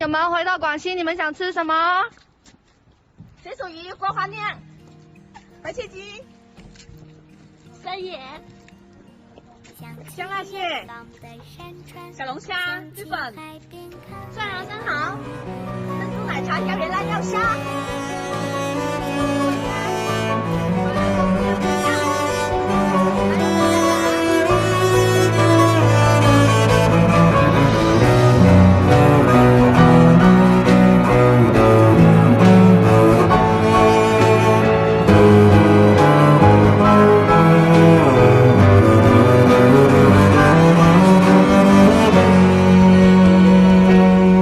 友们回到广西，你们想吃什么？水煮鱼、锅花面、白切鸡、三爷、香辣蟹、小龙虾、日本、蒜蓉生蚝、珍珠奶茶、椒盐辣药虾。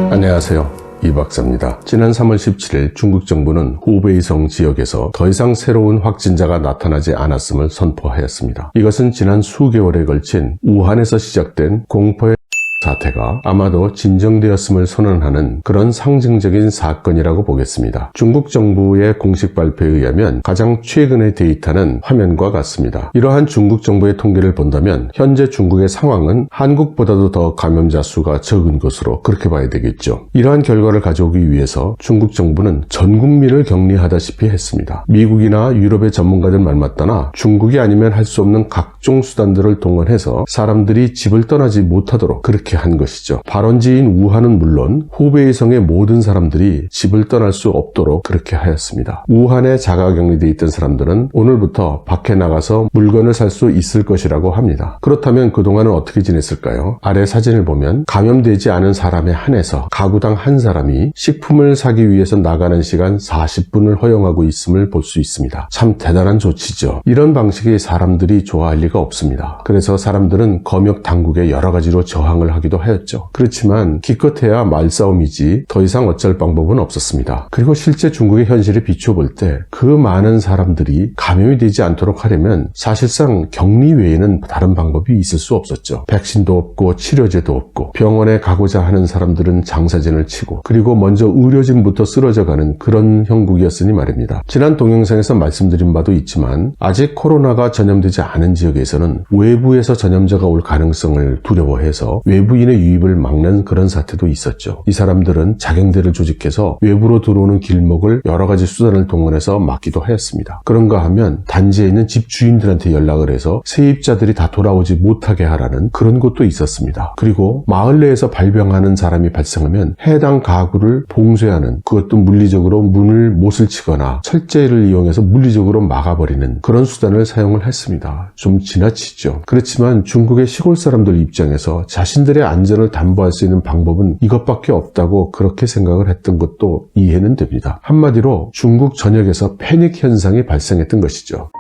안녕하세요. 이 박사입니다. 지난 3월 17일 중국 정부는 후베이성 지역에서 더 이상 새로운 확진자가 나타나지 않았음을 선포하였습니다. 이것은 지난 수개월에 걸친 우한에서 시작된 공포의 사태가 아마도 진정되었음을 선언하는 그런 상징적인 사건이라고 보겠습니다. 중국 정부의 공식 발표에 의하면 가장 최근의 데이터는 화면과 같습니다. 이러한 중국 정부의 통계를 본다면 현재 중국의 상황은 한국보다도 더 감염자 수가 적은 것으로 그렇게 봐야 되겠죠. 이러한 결과를 가져오기 위해서 중국 정부는 전 국민을 격리하다시피 했습니다. 미국이나 유럽의 전문가들 말 맞다나 중국이 아니면 할 수 없는 각종 수단들을 동원해서 사람들이 집을 떠나지 못하도록 그렇게 한 것이죠. 발원지인 우한은 물론 후베이성의 모든 사람들이 집을 떠날 수 없도록 그렇게 하였습니다. 우한에 자가격리되어 있던 사람들은 오늘부터 밖에 나가서 물건을 살 수 있을 것이라고 합니다. 그렇다면 그동안은 어떻게 지냈을까요? 아래 사진을 보면 감염되지 않은 사람에 한해서 가구당 한 사람이 식품을 사기 위해서 나가는 시간 40분을 허용하고 있음을 볼 수 있습니다. 참 대단한 조치죠. 이런 방식이 사람들이 좋아할 리가 없습니다. 그래서 사람들은 검역 당국에 여러 가지로 저항을 하기도 하였죠. 그렇지만 기껏해야 말싸움이지 더 이상 어쩔 방법은 없었습니다. 그리고 실제 중국의 현실을 비춰볼 때 그 많은 사람들이 감염이 되지 않도록 하려면 사실상 격리 외에는 다른 방법이 있을 수 없었죠. 백신도 없고 치료제도 없고 병원에 가고자 하는 사람들은 장사진을 치고 그리고 먼저 의료진부터 쓰러져가는 그런 형국이었으니 말입니다. 지난 동영상에서 말씀드린 바도 있지만 아직 코로나가 전염되지 않은 지역에서는 외부에서 전염자가 올 가능성을 두려워해서 외부인의 유입을 막는 그런 사태도 있었죠. 이 사람들은 자경대를 조직해서 외부로 들어오는 길목을 여러 가지 수단을 동원해서 막기도 하였습니다. 그런가 하면 단지에 있는 집주인들한테 연락을 해서 세입자들이 다 돌아오지 못하게 하라는 그런 것도 있었습니다. 그리고 마을 내에서 발병하는 사람이 발생하면 해당 가구를 봉쇄하는, 그것도 물리적으로 문을 못을 치거나 철제를 이용해서 물리적으로 막아버리는 그런 수단을 사용을 했습니다. 좀 지나치죠. 그렇지만 중국의 시골 사람들 입장에서 자신들의 안전을 담보할 수 있는 방법은 이것밖에 없다고 그렇게 생각을 했던 것도 이해는 됩니다. 한마디로 중국 전역에서 패닉 현상이 발생했던 것이죠.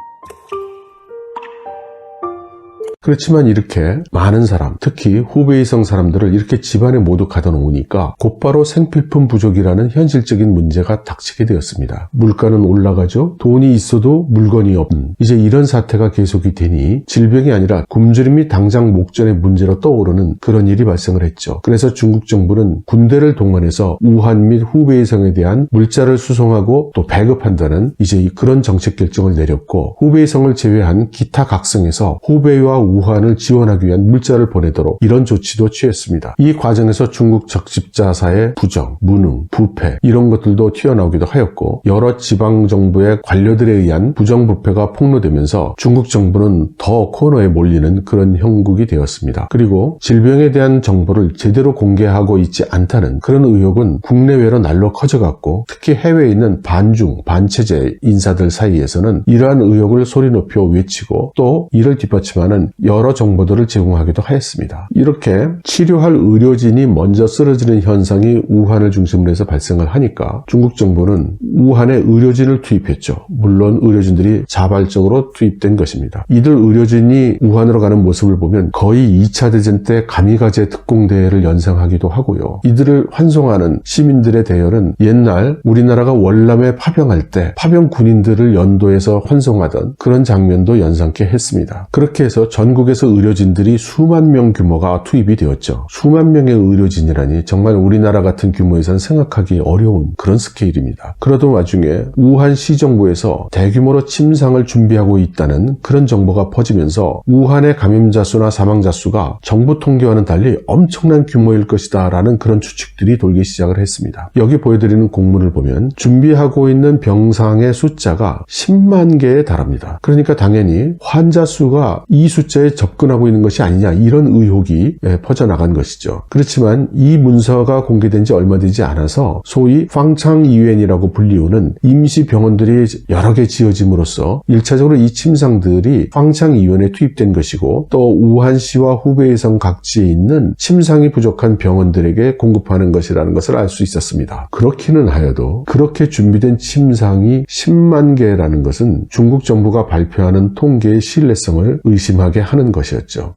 그렇지만 이렇게 많은 사람, 특히 후베이성 사람들을 이렇게 집안에 모두 가둬놓으니까 곧바로 생필품 부족이라는 현실적인 문제가 닥치게 되었습니다. 물가는 올라가죠. 돈이 있어도 물건이 없는, 이제 이런 사태가 계속이 되니 질병이 아니라 굶주림이 당장 목전의 문제로 떠오르는 그런 일이 발생을 했죠. 그래서 중국 정부는 군대를 동원해서 우한 및 후베이성에 대한 물자를 수송하고 또 배급한다는 이제 그런 정책 결정을 내렸고, 후베이성을 제외한 기타 각성에서 후베이와 우한을 지원하기 위한 물자를 보내도록 이런 조치도 취했습니다. 이 과정에서 중국 적십자사의 부정, 무능, 부패 이런 것들도 튀어나오기도 하였고, 여러 지방정부의 관료들에 의한 부정부패가 폭로되면서 중국 정부는 더 코너에 몰리는 그런 형국이 되었습니다. 그리고 질병에 대한 정보를 제대로 공개하고 있지 않다는 그런 의혹은 국내외로 날로 커져갔고, 특히 해외에 있는 반중, 반체제 인사들 사이에서는 이러한 의혹을 소리 높여 외치고 또 이를 뒷받침하는 여러 정보들을 제공하기도 하였습니다. 이렇게 치료할 의료진이 먼저 쓰러지는 현상이 우한을 중심으로 해서 발생을 하니까 중국 정부는 우한에 의료진을 투입했죠. 물론 의료진들이 자발적으로 투입된 것입니다. 이들 의료진이 우한으로 가는 모습을 보면 거의 2차 대전 때 가미가제 특공대를 연상하기도 하고요. 이들을 환송하는 시민들의 대열은 옛날 우리나라가 월남에 파병할 때 파병 군인들을 연도해서 환송하던 그런 장면도 연상케 했습니다. 그렇게 해서 전 전국에서 의료진들이 수만 명 규모가 투입이 되었죠. 수만 명의 의료진이라니 정말 우리나라 같은 규모에서는 생각하기 어려운 그런 스케일입니다. 그러던 와중에 우한시 정부에서 대규모로 침상을 준비하고 있다는 그런 정보가 퍼지면서 우한의 감염자 수나 사망자 수가 정부 통계와는 달리 엄청난 규모일 것이다 라는 그런 추측들이 돌기 시작을 했습니다. 여기 보여드리는 공문을 보면 준비하고 있는 병상의 숫자가 10만 개에 달합니다. 그러니까 당연히 환자 수가 이 숫자에 접근하고 있는 것이 아니냐 이런 의혹이 퍼져나간 것이죠. 그렇지만 이 문서가 공개된 지 얼마 되지 않아서 소위 황창이유엔이라고 불리우는 임시병원들이 여러 개 지어짐으로써 1차적으로 이 침상들이 황창이유엔에 투입된 것이고 또 우한시와 후베이성 각지에 있는 침상이 부족한 병원들에게 공급하는 것이라는 것을 알 수 있었습니다. 그렇기는 하여도 그렇게 준비된 침상이 10만 개라는 것은 중국 정부가 발표하는 통계의 신뢰성을 의심하게 하는 것이었죠.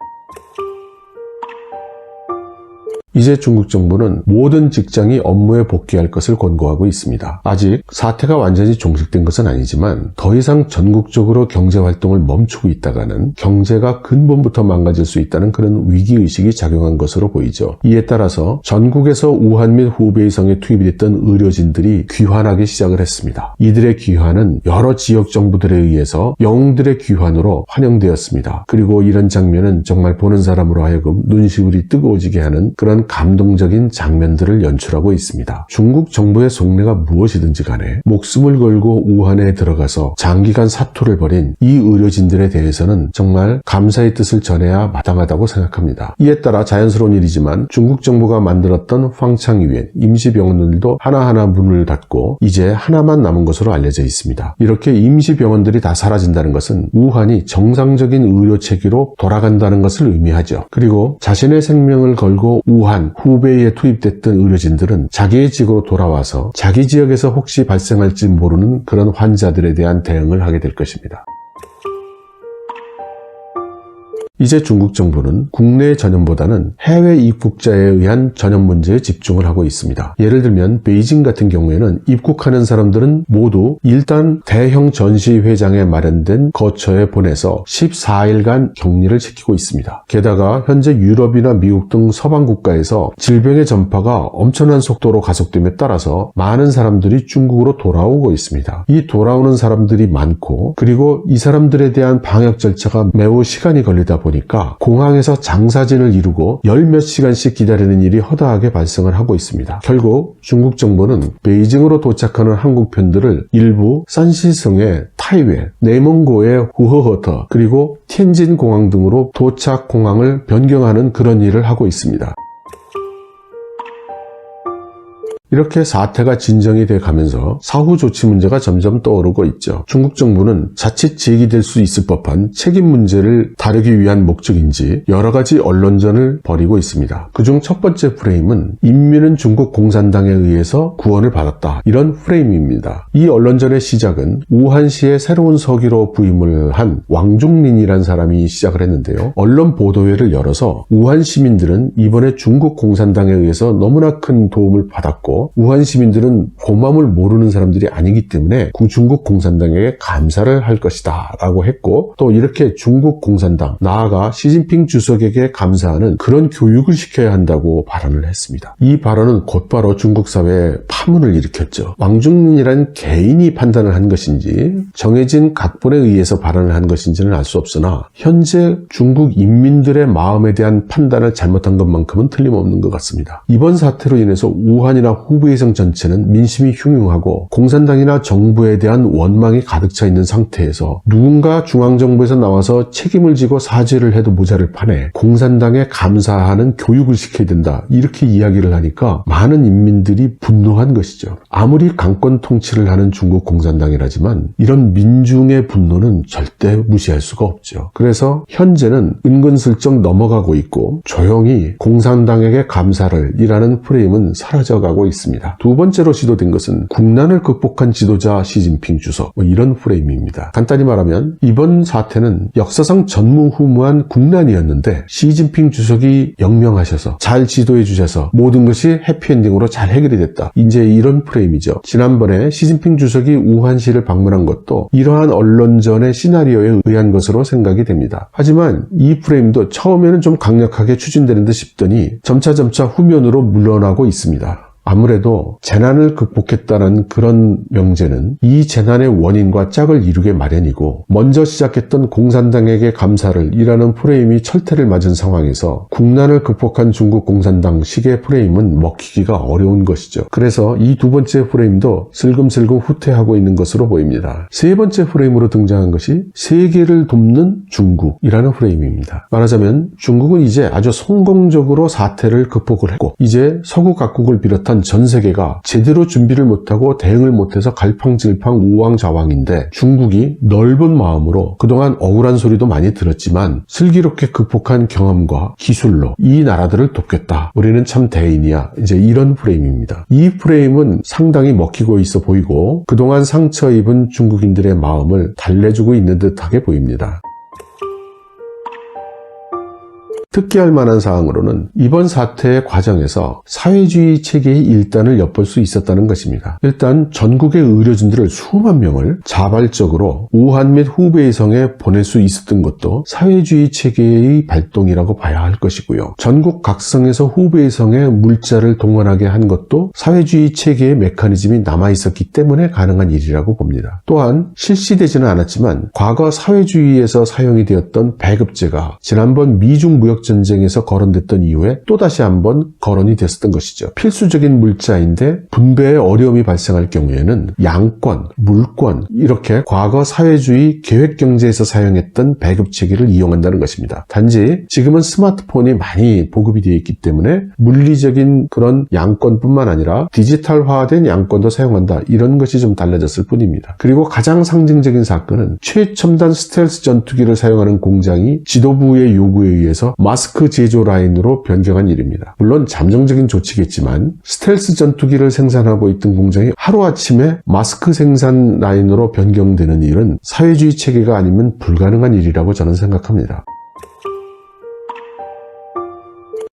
이제 중국 정부는 모든 직장이 업무에 복귀할 것을 권고하고 있습니다. 아직 사태가 완전히 종식된 것은 아니지만 더 이상 전국적으로 경제활동을 멈추고 있다가는 경제가 근본부터 망가질 수 있다는 그런 위기의식이 작용한 것으로 보이죠. 이에 따라서 전국에서 우한 및 후베이성에 투입이 됐던 의료진들이 귀환하기 시작을 했습니다. 이들의 귀환은 여러 지역 정부들에 의해서 영웅들의 귀환으로 환영되었습니다. 그리고 이런 장면은 정말 보는 사람으로 하여금 눈시울이 뜨거워지게 하는 그런 감동적인 장면들을 연출하고 있습니다. 중국 정부의 속내가 무엇이든지 간에 목숨을 걸고 우한에 들어가서 장기간 사투를 벌인 이 의료진들에 대해서는 정말 감사의 뜻을 전해야 마땅하다고 생각합니다. 이에 따라 자연스러운 일이지만 중국 정부가 만들었던 황창이유엔 임시병원들도 하나하나 문을 닫고 이제 하나만 남은 것으로 알려져 있습니다. 이렇게 임시병원들이 다 사라진다는 것은 우한이 정상적인 의료체계로 돌아간다는 것을 의미하죠. 그리고 자신의 생명을 걸고 우한, 후베이에 투입됐던 의료진들은 자기의 지역으로 돌아와서 자기 지역에서 혹시 발생할지 모르는 그런 환자들에 대한 대응을 하게 될 것입니다. 이제 중국 정부는 국내 전염보다는 해외 입국자에 의한 전염 문제에 집중을 하고 있습니다. 예를 들면 베이징 같은 경우에는 입국하는 사람들은 모두 일단 대형 전시회장에 마련된 거처에 보내서 14일간 격리를 시키고 있습니다. 게다가 현재 유럽이나 미국 등 서방 국가에서 질병의 전파가 엄청난 속도로 가속됨에 따라서 많은 사람들이 중국으로 돌아오고 있습니다. 이 돌아오는 사람들이 많고 그리고 이 사람들에 대한 방역 절차가 매우 시간이 걸리다 보니까 공항에서 장사진을 이루고 열 몇 시간씩 기다리는 일이 허다하게 발생을 하고 있습니다. 결국 중국 정부는 베이징으로 도착하는 항공편들을 일부 산시성의 타이웨, 내몽고의 후허허터 그리고 텐진 공항 등으로 도착 공항을 변경하는 그런 일을 하고 있습니다. 이렇게 사태가 진정이 돼 가면서 사후 조치 문제가 점점 떠오르고 있죠. 중국 정부는 자칫 제기될 수 있을 법한 책임 문제를 다루기 위한 목적인지 여러 가지 언론전을 벌이고 있습니다. 그중 첫 번째 프레임은 인민은 중국 공산당에 의해서 구원을 받았다. 이런 프레임입니다. 이 언론전의 시작은 우한시의 새로운 서기로 부임을 한 왕중린이라는 사람이 시작을 했는데요. 언론 보도회를 열어서 우한 시민들은 이번에 중국 공산당에 의해서 너무나 큰 도움을 받았고 우한 시민들은 고마움을 모르는 사람들이 아니기 때문에 중국 공산당에게 감사를 할 것이다 라고 했고 또 이렇게 중국 공산당 나아가 시진핑 주석에게 감사하는 그런 교육을 시켜야 한다고 발언을 했습니다. 이 발언은 곧바로 중국 사회에 파문을 일으켰죠. 왕중린이란 개인이 판단을 한 것인지 정해진 각본에 의해서 발언을 한 것인지는 알 수 없으나 현재 중국 인민들의 마음에 대한 판단을 잘못한 것만큼은 틀림없는 것 같습니다. 이번 사태로 인해서 우한이나 후베이성 전체는 민심이 흉흉하고 공산당이나 정부에 대한 원망이 가득 차 있는 상태에서 누군가 중앙정부에서 나와서 책임을 지고 사죄를 해도 모자랄 판에 공산당에 감사하는 교육을 시켜야 된다 이렇게 이야기를 하니까 많은 인민들이 분노한 것이죠. 아무리 강권 통치를 하는 중국 공산당이라지만 이런 민중의 분노는 절대 무시할 수가 없죠. 그래서 현재는 은근슬쩍 넘어가고 있고 조용히 공산당에게 감사를 이라는 프레임은 사라져가고 있습니다. 있습니다. 두 번째로 시도된 것은 국난을 극복한 지도자 시진핑 주석, 이런 프레임입니다. 간단히 말하면 이번 사태는 역사상 전무후무한 국난이었는데 시진핑 주석이 영명하셔서 잘 지도해 주셔서 모든 것이 해피엔딩으로 잘 해결이 됐다. 이제 이런 프레임이죠. 지난번에 시진핑 주석이 우한시를 방문한 것도 이러한 언론전의 시나리오에 의한 것으로 생각이 됩니다. 하지만 이 프레임도 처음에는 좀 강력하게 추진되는 듯 싶더니 점차 후면으로 물러나고 있습니다. 아무래도 재난을 극복했다는 그런 명제는 이 재난의 원인과 짝을 이루게 마련이고 먼저 시작했던 공산당에게 감사를 이라는 프레임이 철퇴를 맞은 상황에서 국난을 극복한 중국 공산당 식의 프레임은 먹히기가 어려운 것이죠. 그래서 이 두 번째 프레임도 슬금슬금 후퇴하고 있는 것으로 보입니다. 세 번째 프레임으로 등장한 것이 세계를 돕는 중국이라는 프레임입니다. 말하자면 중국은 이제 아주 성공적으로 사태를 극복을 했고 이제 서구 각국을 비롯한 전 세계가 제대로 준비를 못하고 대응을 못해서 갈팡질팡 우왕좌왕인데 중국이 넓은 마음으로 그동안 억울한 소리도 많이 들었지만 슬기롭게 극복한 경험과 기술로 이 나라들을 돕겠다. 우리는 참 대인이야. 이제 이런 프레임입니다. 이 프레임은 상당히 먹히고 있어 보이고 그동안 상처 입은 중국인들의 마음을 달래주고 있는 듯하게 보입니다. 특기할 만한 사항으로는 이번 사태의 과정에서 사회주의 체계의 일단을 엿볼 수 있었다는 것입니다. 일단 전국의 의료진들을 수만 명을 자발적으로 우한 및 후베이성에 보낼 수 있었던 것도 사회주의 체계의 발동이라고 봐야 할 것이고요. 전국 각성에서 후베이성에 물자를 동원하게 한 것도 사회주의 체계의 메커니즘이 남아있었기 때문에 가능한 일이라고 봅니다. 또한 실시되지는 않았지만 과거 사회주의에서 사용이 되었던 배급제가 지난번 미중 무역 전쟁에서 거론됐던 이후에 또다시 한번 거론이 됐었던 것이죠. 필수적인 물자인데 분배에 어려움이 발생할 경우에는 양권, 물권 이렇게 과거 사회주의 계획경제에서 사용했던 배급체계를 이용한다는 것입니다. 단지 지금은 스마트폰이 많이 보급이 되어 있기 때문에 물리적인 그런 양권뿐만 아니라 디지털화된 양권도 사용한다. 이런 것이 좀 달라졌을 뿐입니다. 그리고 가장 상징적인 사건은 최첨단 스텔스 전투기를 사용하는 공장이 지도부의 요구에 의해서 마스크 제조 라인으로 변경한 일입니다. 물론 잠정적인 조치겠지만 스텔스 전투기를 생산하고 있던 공장이 하루아침에 마스크 생산 라인으로 변경되는 일은 사회주의 체계가 아니면 불가능한 일이라고 저는 생각합니다.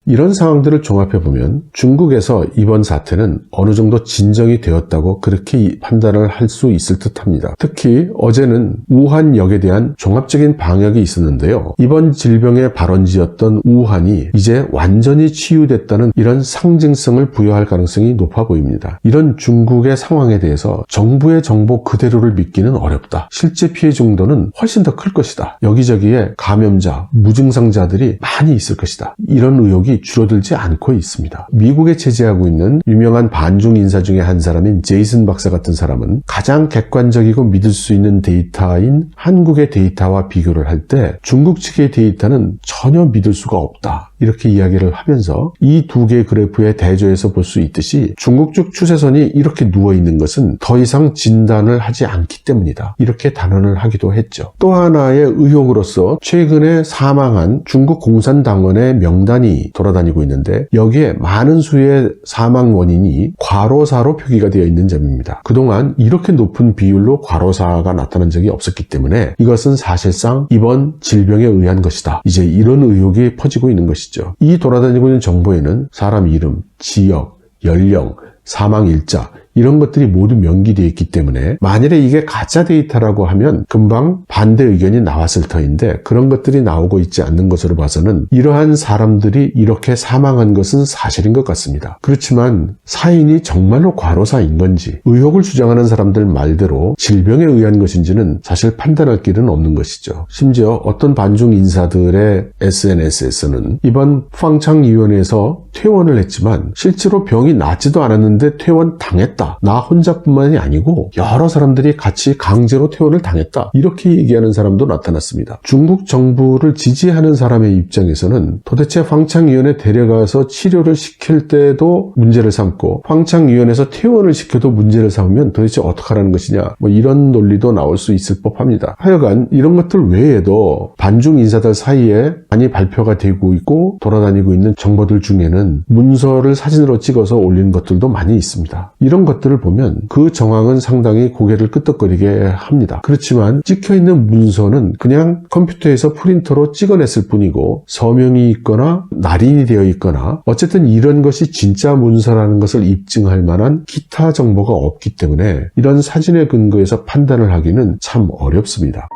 이런 상황들을 종합해보면 중국에서 이번 사태는 어느 정도 진정이 되었다고 그렇게 판단을 할 수 있을 듯합니다. 특히 어제는 우한역에 대한 종합적인 방역이 있었는데요. 이번 질병의 발원지였던 우한이 이제 완전히 치유됐다는 이런 상징성을 부여할 가능성이 높아 보입니다. 이런 중국의 상황에 대해서 정부의 정보 그대로를 믿기는 어렵다. 실제 피해 정도는 훨씬 더 클 것이다. 여기저기에 감염자, 무증상자들이 많이 있을 것이다. 이런 의혹이 줄어들지 않고 있습니다. 미국에 체제하고 있는 유명한 반중 인사 중에 한 사람인 제이슨 박사 같은 사람은 가장 객관적이고 믿을 수 있는 데이터인 한국의 데이터와 비교를 할 때 중국 측의 데이터는 전혀 믿을 수가 없다. 이렇게 이야기를 하면서 이 두 개의 그래프의 대조에서 볼 수 있듯이 중국 쪽 추세선이 이렇게 누워있는 것은 더 이상 진단을 하지 않기 때문이다. 이렇게 단언을 하기도 했죠. 또 하나의 의혹으로서 최근에 사망한 중국 공산당원의 명단이 돌아다니고 있는데 여기에 많은 수의 사망 원인이 과로사로 표기가 되어 있는 점입니다. 그동안 이렇게 높은 비율로 과로사가 나타난 적이 없었기 때문에 이것은 사실상 이번 질병에 의한 것이다. 이제 이런 의혹이 퍼지고 있는 것이죠. 이 돌아다니고 있는 정보에는 사람 이름, 지역, 연령, 사망 일자 이런 것들이 모두 명기되어 있기 때문에 만일에 이게 가짜 데이터라고 하면 금방 반대 의견이 나왔을 터인데 그런 것들이 나오고 있지 않는 것으로 봐서는 이러한 사람들이 이렇게 사망한 것은 사실인 것 같습니다. 그렇지만 사인이 정말로 과로사인 건지 의혹을 주장하는 사람들 말대로 질병에 의한 것인지는 사실 판단할 길은 없는 것이죠. 심지어 어떤 반중 인사들의 SNS에서는 이번 팡창위원회에서 퇴원을 했지만 실제로 병이 낫지도 않았는데 퇴원당했다. 아니다. 나 혼자뿐만이 아니고 여러 사람들이 같이 강제로 퇴원을 당했다. 이렇게 얘기하는 사람도 나타났습니다. 중국 정부를 지지하는 사람의 입장에서는 도대체 황창위원회 데려가서 치료를 시킬 때도 문제를 삼고 황창위원회에서 퇴원을 시켜도 문제를 삼으면 도대체 어떡하라는 것이냐, 이런 논리도 나올 수 있을 법합니다. 하여간 이런 것들 외에도 반중 인사들 사이에 많이 발표가 되고 있고 돌아다니고 있는 정보들 중에는 문서를 사진으로 찍어서 올린 것들도 많이 있습니다. 이런 것들을 보면 그 정황은 상당히 고개를 끄덕거리게 합니다. 그렇지만 찍혀있는 문서는 그냥 컴퓨터에서 프린터로 찍어냈을 뿐이고 서명이 있거나 날인이 되어 있거나 어쨌든 이런 것이 진짜 문서라는 것을 입증할 만한 기타 정보가 없기 때문에 이런 사진에 근거해서 판단을 하기는 참 어렵습니다.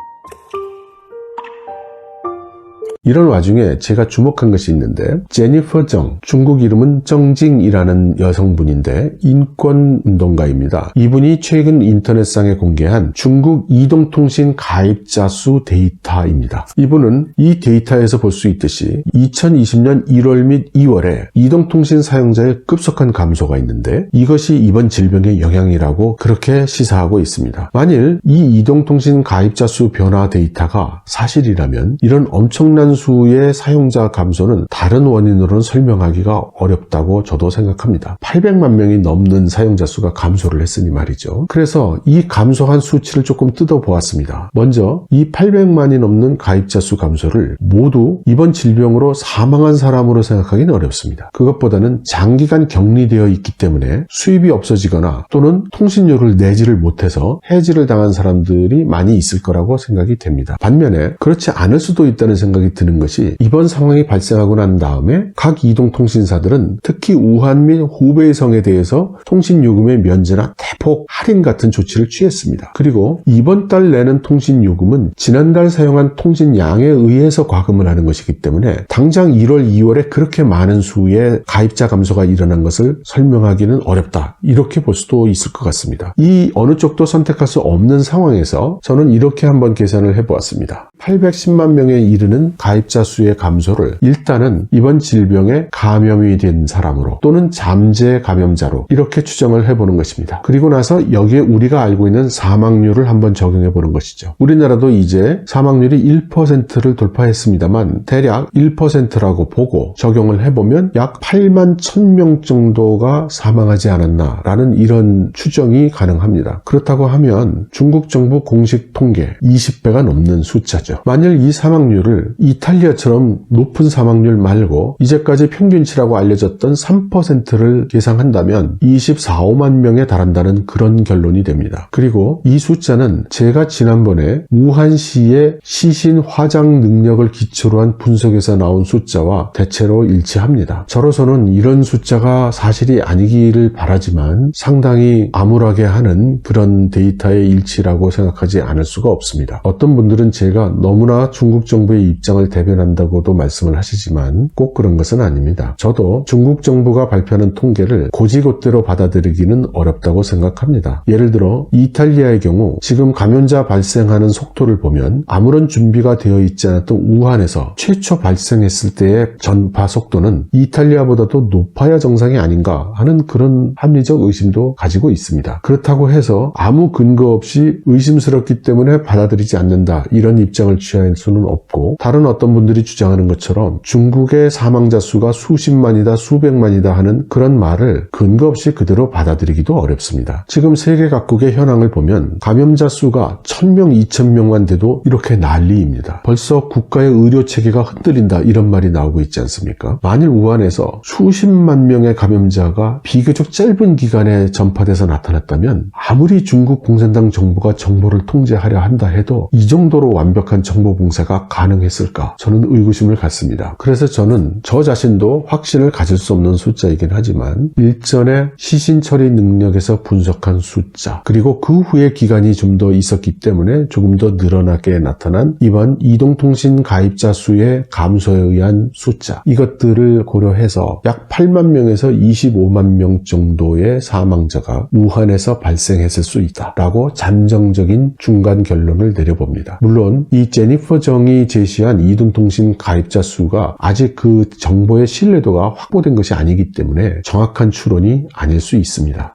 이런 와중에 제가 주목한 것이 있는데, 제니퍼 정, 중국 이름은 정징이라는 여성분인데 인권운동가입니다. 이분이 최근 인터넷상에 공개한 중국 이동통신 가입자 수 데이터입니다. 이분은 이 데이터에서 볼 수 있듯이 2020년 1월 및 2월에 이동통신 사용자의 급속한 감소가 있는데 이것이 이번 질병의 영향이라고 그렇게 시사하고 있습니다. 만일 이 이동통신 가입자 수 변화 데이터가 사실이라면 이런 엄청난 수의 사용자 감소는 다른 원인으로는 설명하기가 어렵다고 저도 생각합니다. 800만 명이 넘는 사용자 수가 감소를 했으니 말이죠. 그래서 이 감소한 수치를 조금 뜯어보았습니다. 먼저 이 800만이 넘는 가입자 수 감소를 모두 이번 질병으로 사망한 사람으로 생각하기는 어렵습니다. 그것보다는 장기간 격리되어 있기 때문에 수입이 없어지거나 또는 통신료를 내지를 못해서 해지를 당한 사람들이 많이 있을 거라고 생각이 됩니다. 반면에 그렇지 않을 수도 있다는 생각이 드는 것이 이번 상황이 발생하고 난 다음에 각 이동통신사들은 특히 우한 및 후베이성에 대해서 통신요금의 면제나 대폭 할인 같은 조치를 취했습니다. 그리고 이번 달 내는 통신요금은 지난달 사용한 통신량에 의해서 과금을 하는 것이기 때문에 당장 1월, 2월에 그렇게 많은 수의 가입자 감소가 일어난 것을 설명하기는 어렵다. 이렇게 볼 수도 있을 것 같습니다. 이 어느 쪽도 선택할 수 없는 상황에서 저는 이렇게 한번 계산을 해보았습니다. 810만 명에 이르는 가입자 수의 감소를 일단은 이번 질병에 감염이 된 사람으로 또는 잠재 감염자로 이렇게 추정을 해보는 것입니다. 그리고 나서 여기에 우리가 알고 있는 사망률을 한번 적용해보는 것이죠. 우리나라도 이제 사망률이 1%를 돌파했습니다만 대략 1%라고 보고 적용을 해보면 약 8만 1000명 정도가 사망하지 않았나라는 이런 추정이 가능합니다. 그렇다고 하면 중국 정부 공식 통계 20배가 넘는 숫자죠. 만일 이 사망률을 이탈리아처럼 높은 사망률 말고 이제까지 평균치라고 알려졌던 3%를 계상한다면 24~25만 명에 달한다는 그런 결론이 됩니다. 그리고 이 숫자는 제가 지난번에 우한시의 시신 화장 능력을 기초로 한 분석에서 나온 숫자와 대체로 일치합니다. 저로서는 이런 숫자가 사실이 아니기를 바라지만 상당히 암울하게 하는 그런 데이터의 일치라고 생각하지 않을 수가 없습니다. 어떤 분들은 제가 너무나 중국 정부의 입장을 대변한다고도 말씀을 하시지만 꼭 그런 것은 아닙니다. 저도 중국 정부가 발표하는 통계를 곧이곧대로 받아들이기는 어렵다고 생각합니다. 예를 들어 이탈리아의 경우 지금 감염자 발생하는 속도를 보면 아무런 준비가 되어 있지 않았던 우한에서 최초 발생했을 때의 전파 속도는 이탈리아보다도 높아야 정상이 아닌가 하는 그런 합리적 의심도 가지고 있습니다. 그렇다고 해서 아무 근거 없이 의심스럽기 때문에 받아들이지 않는다 이런 입장을 취할 수는 없고 다른 어떤 분들이 주장하는 것처럼 중국의 사망자 수가 수십만이다 수백만이다 하는 그런 말을 근거 없이 그대로 받아들이기도 어렵습니다. 지금 세계 각국의 현황을 보면 감염자 수가 1000명, 2000명만 돼도 이렇게 난리입니다. 벌써 국가의 의료체계가 흔들린다 이런 말이 나오고 있지 않습니까? 만일 우한에서 수십만 명의 감염자가 비교적 짧은 기간에 전파돼서 나타났다면 아무리 중국 공산당 정부가 정보를 통제하려 한다 해도 이 정도로 완벽한 정보 봉쇄가 가능했을까? 저는 의구심을 갖습니다. 그래서 저는 저 자신도 확신을 가질 수 없는 숫자이긴 하지만 일전에 시신 처리 능력에서 분석한 숫자 그리고 그 후에 기간이 좀 더 있었기 때문에 조금 더 늘어나게 나타난 이번 이동통신 가입자 수의 감소에 의한 숫자 이것들을 고려해서 약 8만 명에서 25만 명 정도의 사망자가 우한에서 발생했을 수 있다라고 잠정적인 중간 결론을 내려봅니다. 물론 이 제니퍼 정이 제시한 이동통신 가입자 수가 아직 그 정보의 신뢰도가 확보된 것이 아니기 때문에 정확한 추론이 아닐 수 있습니다.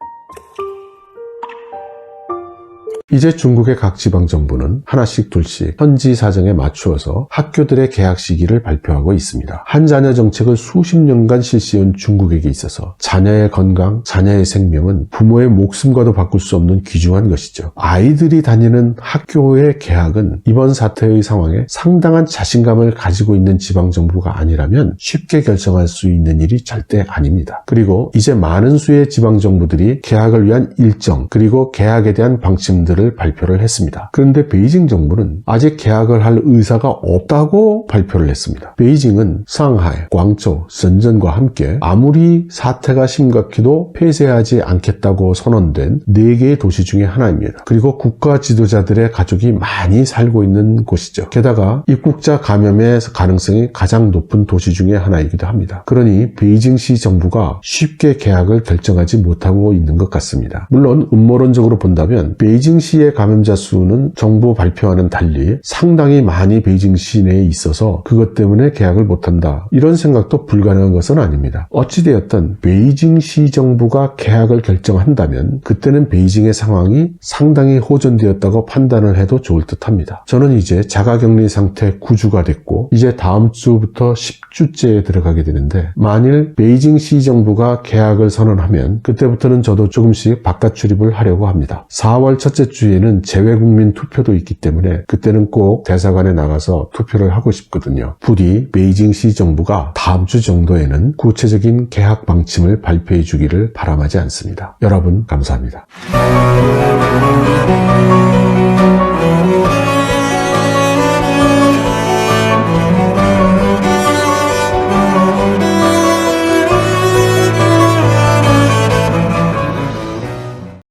이제 중국의 각 지방정부는 하나씩 둘씩 현지 사정에 맞추어서 학교들의 개학 시기를 발표하고 있습니다. 한 자녀 정책을 수십 년간 실시해온 중국에게 있어서 자녀의 건강, 자녀의 생명은 부모의 목숨과도 바꿀 수 없는 귀중한 것이죠. 아이들이 다니는 학교의 개학은 이번 사태의 상황에 상당한 자신감을 가지고 있는 지방정부가 아니라면 쉽게 결정할 수 있는 일이 절대 아닙니다. 그리고 이제 많은 수의 지방정부들이 개학을 위한 일정 그리고 개학에 대한 방침들을 발표를 했습니다. 그런데 베이징 정부는 아직 개학을 할 의사가 없다고 발표를 했습니다. 베이징은 상하이, 광저우, 선전과 함께 아무리 사태가 심각해도 폐쇄하지 않겠다고 선언된 4개의 도시 중에 하나입니다. 그리고 국가 지도자들의 가족이 많이 살고 있는 곳이죠. 게다가 입국자 감염의 가능성이 가장 높은 도시 중에 하나이기도 합니다. 그러니 베이징시 정부가 쉽게 개학을 결정하지 못하고 있는 것 같습니다. 물론 음모론적으로 본다면 베이징시의 감염자 수는 정부 발표와는 달리 상당히 많이 베이징시 내에 있어서 그것 때문에 개학을 못한다. 이런 생각도 불가능한 것은 아닙니다. 어찌되었든 베이징시 정부가 개학을 결정한다면 그때는 베이징의 상황이 상당히 호전되었다고 판단을 해도 좋을 듯합니다. 저는 이제 자가격리 상태 9주가 됐고 이제 다음 주부터 10주째에 들어가게 되는데 만일 베이징시 정부가 개학을 선언하면 그때부터는 저도 조금씩 바깥 출입을 하려고 합니다. 4월 첫째 주에는 재외국민 투표도 있기 때문에 그때는 꼭 대사관에 나가서 투표를 하고 싶거든요. 부디 베이징시 정부가 다음 주 정도에는 구체적인 개학 방침을 발표해 주기를 바람하지 않습니다. 여러분 감사합니다.